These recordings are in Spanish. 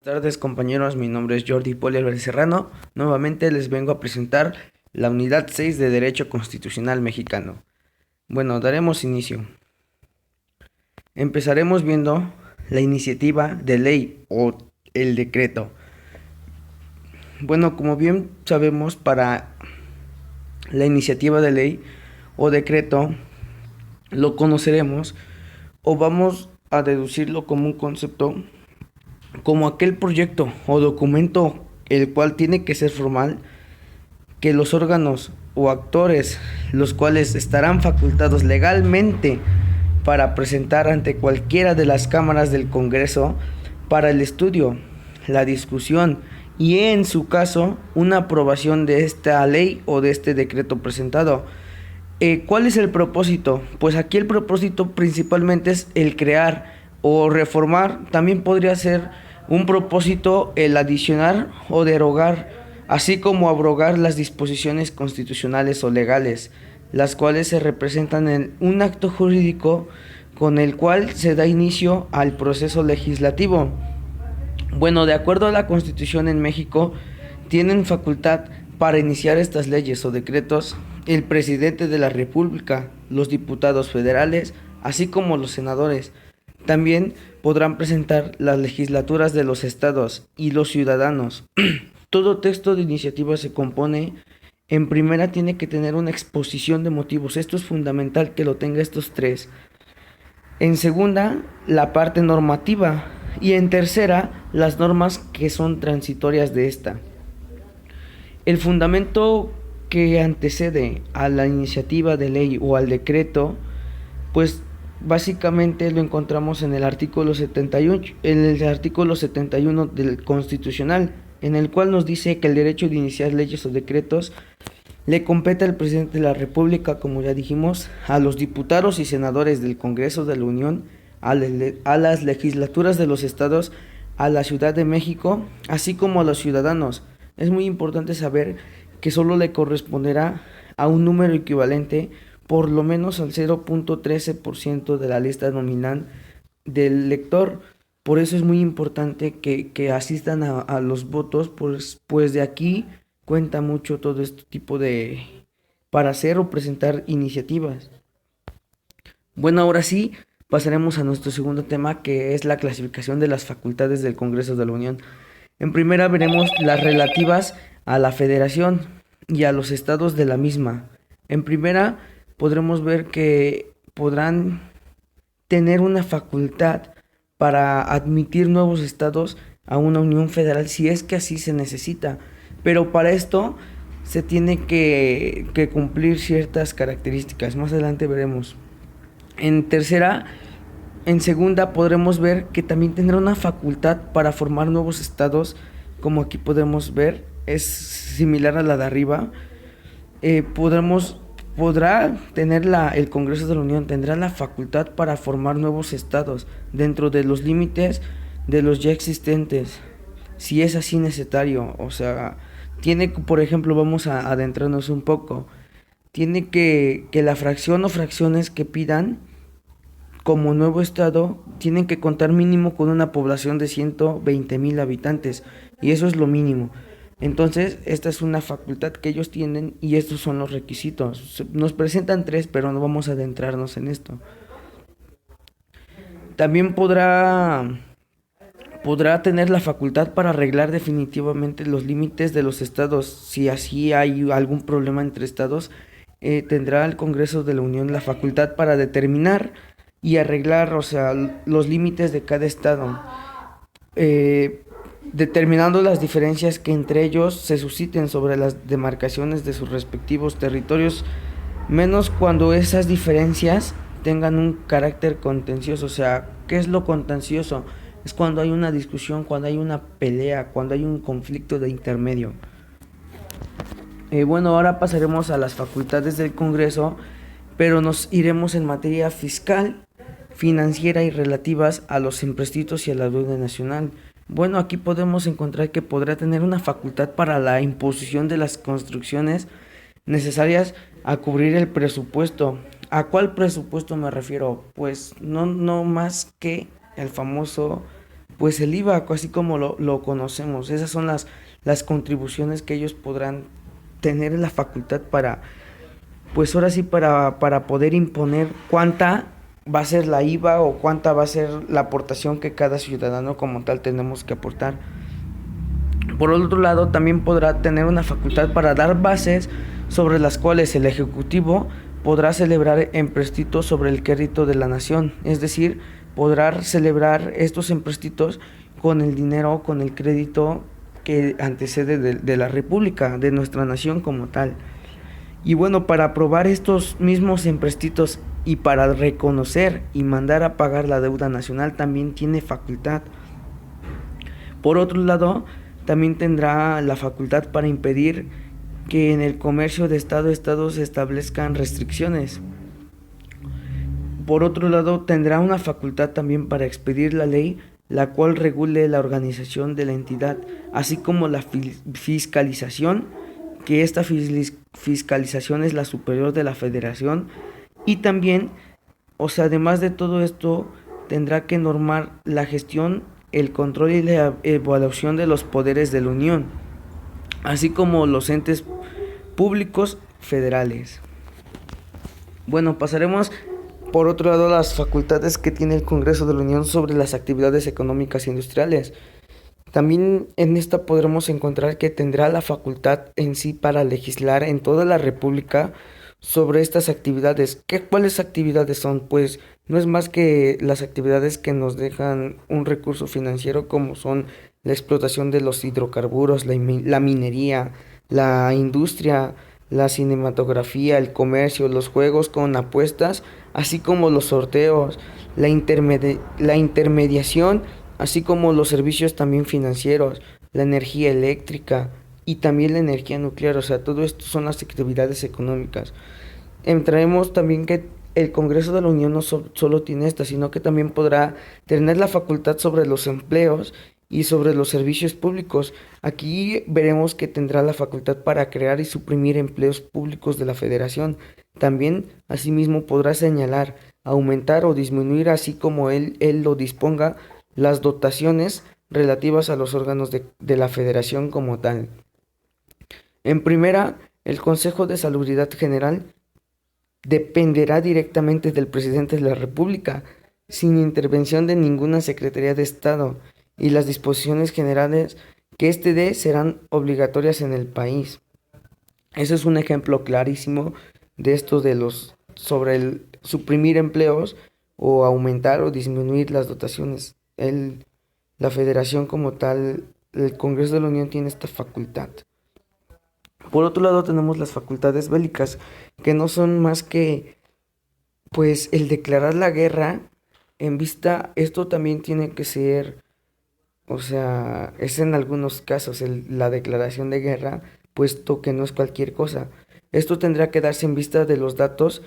Tardes compañeros, mi nombre es Jordi Poli Álvarez Serrano. Nuevamente les vengo a presentar la unidad 6 de Derecho Constitucional Mexicano. Bueno, daremos inicio. Empezaremos viendo la iniciativa de ley o el decreto. Bueno, como bien sabemos, para la iniciativa de ley o decreto lo conoceremos o vamos a deducirlo como un concepto, como aquel proyecto o documento el cual tiene que ser formal, que los órganos o actores los cuales estarán facultados legalmente para presentar ante cualquiera de las cámaras del Congreso para el estudio, la discusión y en su caso una aprobación de esta ley o de este decreto presentado. ¿Cuál es el propósito? Pues aquí el propósito principalmente es el crear o reformar. También podría ser un propósito el adicionar o derogar, así como abrogar las disposiciones constitucionales o legales, las cuales se representan en un acto jurídico con el cual se da inicio al proceso legislativo. Bueno, de acuerdo a la Constitución en México, tienen facultad para iniciar estas leyes o decretos el presidente de la República, los diputados federales, así como los senadores. También podrán presentar las legislaturas de los estados y los ciudadanos. Todo texto de iniciativa se compone, en primera tiene que tener una exposición de motivos. Esto es fundamental que lo tenga estos tres. En segunda, la parte normativa. Y en tercera, las normas que son transitorias de esta. El fundamento que antecede a la iniciativa de ley o al decreto, pues básicamente lo encontramos en el artículo 71 del Constitucional, en el cual nos dice que el derecho de iniciar leyes o decretos le compete al presidente de la República, como ya dijimos, a los diputados y senadores del Congreso de la Unión, a las legislaturas de los estados, a la Ciudad de México, así como a los ciudadanos. Es muy importante saber que solo le corresponderá a un número equivalente por lo menos al 0.13% de la lista nominal del elector. Por eso es muy importante que asistan a los votos, pues de aquí cuenta mucho todo este tipo de para hacer o presentar iniciativas. Bueno, ahora sí, pasaremos a nuestro segundo tema, que es la clasificación de las facultades del Congreso de la Unión. En primera veremos las relativas a la Federación y a los estados de la misma. En primera podremos ver que podrán tener una facultad para admitir nuevos estados a una unión federal si es que así se necesita. Pero para esto se tiene que cumplir ciertas características. Más adelante veremos. En segunda podremos ver que también tendrá una facultad para formar nuevos estados, como aquí podemos ver, es similar a la de arriba. Podrá tener el Congreso de la Unión, tendrá la facultad para formar nuevos estados dentro de los límites de los ya existentes, si es así necesario. O sea, tiene, por ejemplo, vamos a adentrarnos un poco, tiene que la fracción o fracciones que pidan como nuevo estado tienen que contar mínimo con una población de 120,000 habitantes, y eso es lo mínimo. Entonces, esta es una facultad que ellos tienen y estos son los requisitos. Nos presentan tres, pero no vamos a adentrarnos en esto. También podrá tener la facultad para arreglar definitivamente los límites de los estados. Si así hay algún problema entre estados, tendrá el Congreso de la Unión la facultad para determinar y arreglar, o sea, los límites de cada estado, determinando las diferencias que entre ellos se susciten sobre las demarcaciones de sus respectivos territorios, menos cuando esas diferencias tengan un carácter contencioso. O sea, ¿qué es lo contencioso? Es cuando hay una discusión, cuando hay una pelea, cuando hay un conflicto de intermedio. Bueno, ahora pasaremos a las facultades del Congreso, pero nos iremos en materia fiscal, financiera y relativas a los empréstitos y a la deuda nacional. Bueno, aquí podemos encontrar que podrá tener una facultad para la imposición de las construcciones necesarias a cubrir el presupuesto. ¿A cuál presupuesto me refiero? Pues no más que el famoso pues el IVA, así como lo conocemos. Esas son las contribuciones que ellos podrán tener en la facultad para, pues ahora sí, para poder imponer cuánta va a ser la IVA o cuánta va a ser la aportación que cada ciudadano como tal tenemos que aportar. Por otro lado, también podrá tener una facultad para dar bases sobre las cuales el Ejecutivo podrá celebrar empréstitos sobre el crédito de la nación, es decir, podrá celebrar estos empréstitos con el dinero, con el crédito que antecede de la República, de nuestra nación como tal. Y bueno, para aprobar estos mismos empréstitos y para reconocer y mandar a pagar la deuda nacional también tiene facultad. Por otro lado, también tendrá la facultad para impedir que en el comercio de estado a estado se establezcan restricciones. Por otro lado, tendrá una facultad también para expedir la ley, la cual regule la organización de la entidad, así como la fiscalización, que esta fiscalización es la superior de la federación, y también, o sea, además de todo esto, tendrá que normar la gestión, el control y la evaluación de los poderes de la Unión, así como los entes públicos federales. Bueno, pasaremos por otro lado a las facultades que tiene el Congreso de la Unión sobre las actividades económicas e industriales. También en esta podremos encontrar que tendrá la facultad en sí para legislar en toda la República sobre estas actividades. ¿Cuáles actividades son? Pues no es más que las actividades que nos dejan un recurso financiero, como son la explotación de los hidrocarburos, la minería, la industria, la cinematografía, el comercio, los juegos con apuestas, así como los sorteos, la intermediación, así como los servicios también financieros, la energía eléctrica y también la energía nuclear. O sea, todo esto son las actividades económicas. Entraremos también que el Congreso de la Unión no solo tiene esta, sino que también podrá tener la facultad sobre los empleos y sobre los servicios públicos. Aquí veremos que tendrá la facultad para crear y suprimir empleos públicos de la Federación. También, asimismo, podrá señalar, aumentar o disminuir, así como él lo disponga, las dotaciones relativas a los órganos de la Federación como tal. En primera, el Consejo de Salubridad General dependerá directamente del presidente de la República, sin intervención de ninguna Secretaría de Estado, y las disposiciones generales que éste dé serán obligatorias en el país. Ese es un ejemplo clarísimo de esto de los sobre el suprimir empleos o aumentar o disminuir las dotaciones. La Federación como tal, el Congreso de la Unión tiene esta facultad. Por otro lado tenemos las facultades bélicas, que no son más que pues el declarar la guerra en vista. Esto también tiene que ser, o sea, es en algunos casos la declaración de guerra, puesto que no es cualquier cosa. Esto tendrá que darse en vista de los datos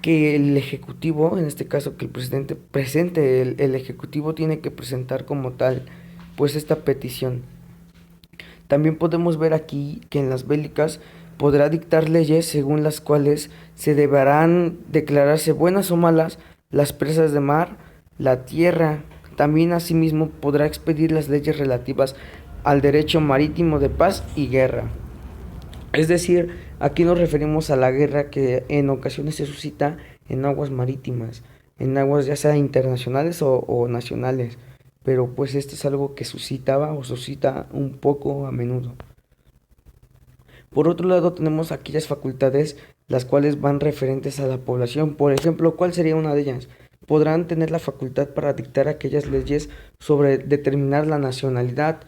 que el Ejecutivo, en este caso que el presidente presente, el Ejecutivo tiene que presentar como tal, pues esta petición. También podemos ver aquí que en las bélicas podrá dictar leyes según las cuales se deberán declararse buenas o malas las presas de mar, la tierra. También asimismo podrá expedir las leyes relativas al derecho marítimo de paz y guerra. Es decir, aquí nos referimos a la guerra que en ocasiones se suscita en aguas marítimas, en aguas ya sea internacionales o nacionales, pero pues esto es algo que suscitaba o suscita un poco a menudo. Por otro lado tenemos aquellas facultades las cuales van referentes a la población. Por ejemplo, ¿cuál sería una de ellas? Podrán tener la facultad para dictar aquellas leyes sobre determinar la nacionalidad,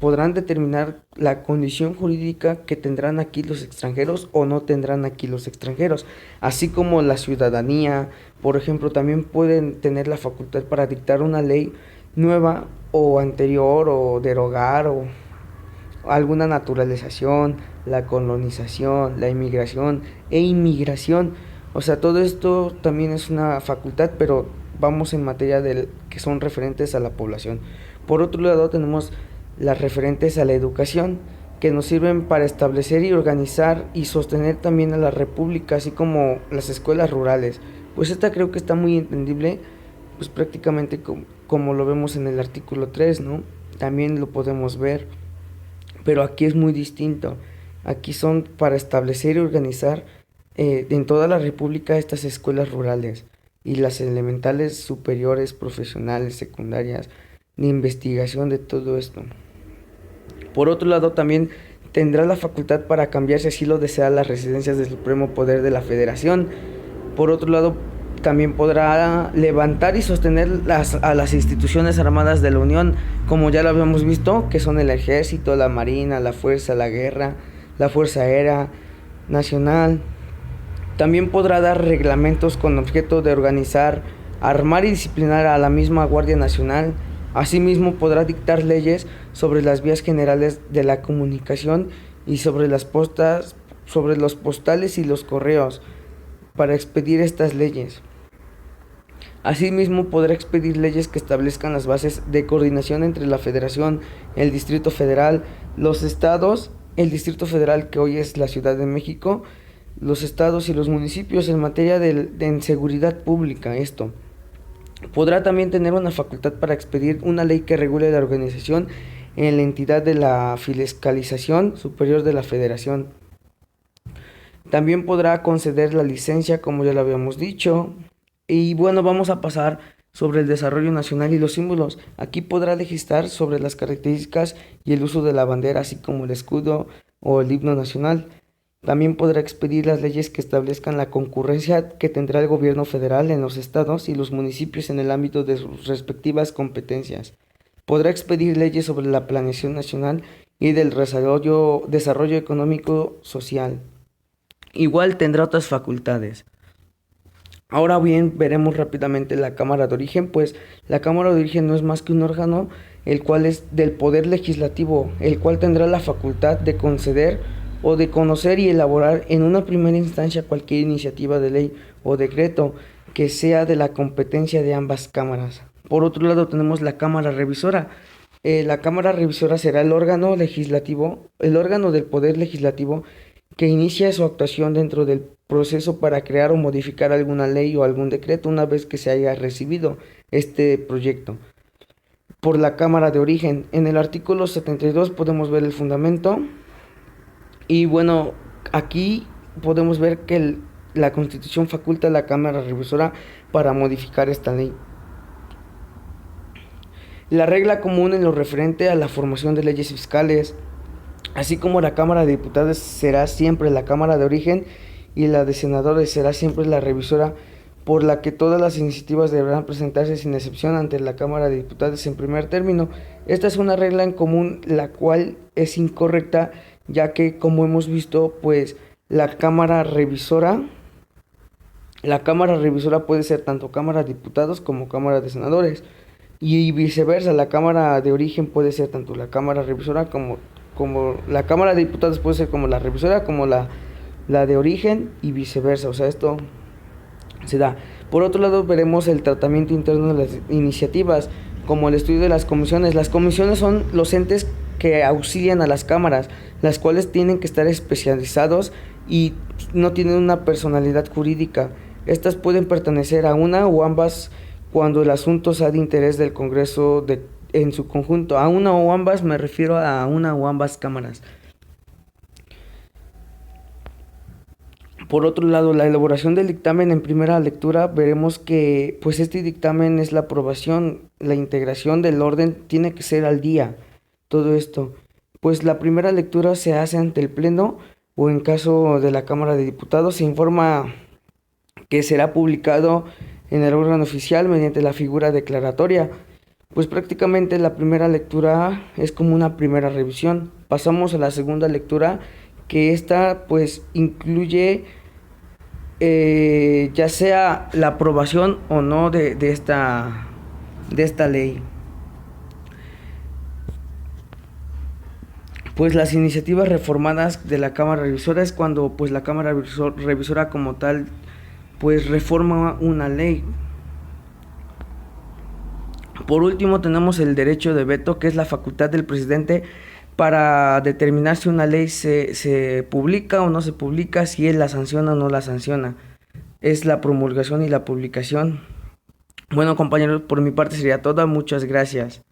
podrán determinar la condición jurídica que tendrán aquí los extranjeros o no tendrán aquí los extranjeros, así como la ciudadanía. Por ejemplo, también pueden tener la facultad para dictar una ley nueva o anterior o derogar o alguna naturalización, la colonización, la inmigración e inmigración. O sea, todo esto también es una facultad, pero vamos en materia de que son referentes a la población. Por otro lado, tenemos las referentes a la educación, que nos sirven para establecer y organizar y sostener también a la república, así como las escuelas rurales. Pues esta creo que está muy entendible, pues prácticamente como lo vemos en el artículo 3, ¿no? También lo podemos ver, pero aquí es muy distinto. Aquí son para establecer y organizar en toda la República estas escuelas rurales y las elementales, superiores, profesionales, secundarias, de investigación de todo esto. Por otro lado, también tendrá la facultad para cambiar, si así lo desea, las residencias del Supremo Poder de la Federación. Por otro lado, también podrá levantar y sostener a las instituciones armadas de la Unión, como ya lo habíamos visto, que son el Ejército, la Marina, la Fuerza, la Guerra, la Fuerza Aérea Nacional. También podrá dar reglamentos con objeto de organizar, armar y disciplinar a la misma Guardia Nacional. Asimismo, podrá dictar leyes sobre las vías generales de la comunicación y sobre las postas, sobre los postales y los correos, para expedir estas leyes. Asimismo, podrá expedir leyes que establezcan las bases de coordinación entre la Federación, el Distrito Federal, los estados, el Distrito Federal, que hoy es la Ciudad de México, los estados y los municipios en materia de seguridad pública. Esto podrá también tener una facultad para expedir una ley que regule la organización en la entidad de la fiscalización superior de la Federación. También podrá conceder la licencia, como ya lo habíamos dicho. Y bueno, vamos a pasar sobre el desarrollo nacional y los símbolos. Aquí podrá legislar sobre las características y el uso de la bandera, así como el escudo o el himno nacional. También podrá expedir las leyes que establezcan la concurrencia que tendrá el gobierno federal en los estados y los municipios en el ámbito de sus respectivas competencias. Podrá expedir leyes sobre la planeación nacional y del desarrollo económico social. Igual tendrá otras facultades. Ahora bien, veremos rápidamente la Cámara de Origen, pues la Cámara de Origen no es más que un órgano, el cual es del Poder Legislativo, el cual tendrá la facultad de conceder o de conocer y elaborar en una primera instancia cualquier iniciativa de ley o decreto que sea de la competencia de ambas cámaras. Por otro lado, tenemos la Cámara Revisora. La Cámara Revisora será el órgano legislativo, el órgano del Poder Legislativo que inicia su actuación dentro del proceso para crear o modificar alguna ley o algún decreto una vez que se haya recibido este proyecto por la Cámara de Origen. En el artículo 72 podemos ver el fundamento y bueno, aquí podemos ver que la Constitución faculta a la Cámara Revisora para modificar esta ley. La regla común en lo referente a la formación de leyes fiscales, así como la Cámara de Diputados será siempre la Cámara de Origen y la de Senadores será siempre la revisora, por la que todas las iniciativas deberán presentarse sin excepción ante la Cámara de Diputados en primer término. Esta es una regla en común, la cual es incorrecta, ya que, como hemos visto, pues la Cámara Revisora puede ser tanto Cámara de Diputados como Cámara de Senadores, y viceversa, la Cámara de Origen puede ser tanto la Cámara Revisora como la Cámara de Diputados puede ser como la revisora, como la de origen y viceversa. O sea, esto se da. Por otro lado, veremos el tratamiento interno de las iniciativas, como el estudio de las comisiones. Las comisiones son los entes que auxilian a las cámaras, las cuales tienen que estar especializados y no tienen una personalidad jurídica. Estas pueden pertenecer a una o ambas cuando el asunto sea de interés del Congreso en su conjunto. A una o ambas me refiero a una o ambas cámaras. Por otro lado, la elaboración del dictamen en primera lectura, veremos que pues este dictamen es la aprobación, la integración del orden tiene que ser al día. Todo esto, pues la primera lectura se hace ante el Pleno o en caso de la Cámara de Diputados se informa que será publicado en el órgano oficial mediante la figura declaratoria. Pues prácticamente la primera lectura es como una primera revisión. Pasamos a la segunda lectura, que esta pues incluye ya sea la aprobación o no de esta ley. Pues las iniciativas reformadas de la Cámara Revisora es cuando pues la Cámara Revisora como tal pues reforma una ley. Por último tenemos el derecho de veto, que es la facultad del presidente para determinar si una ley se publica o no se publica, si él la sanciona o no la sanciona. Es la promulgación y la publicación. Bueno, compañeros, por mi parte sería todo. Muchas gracias.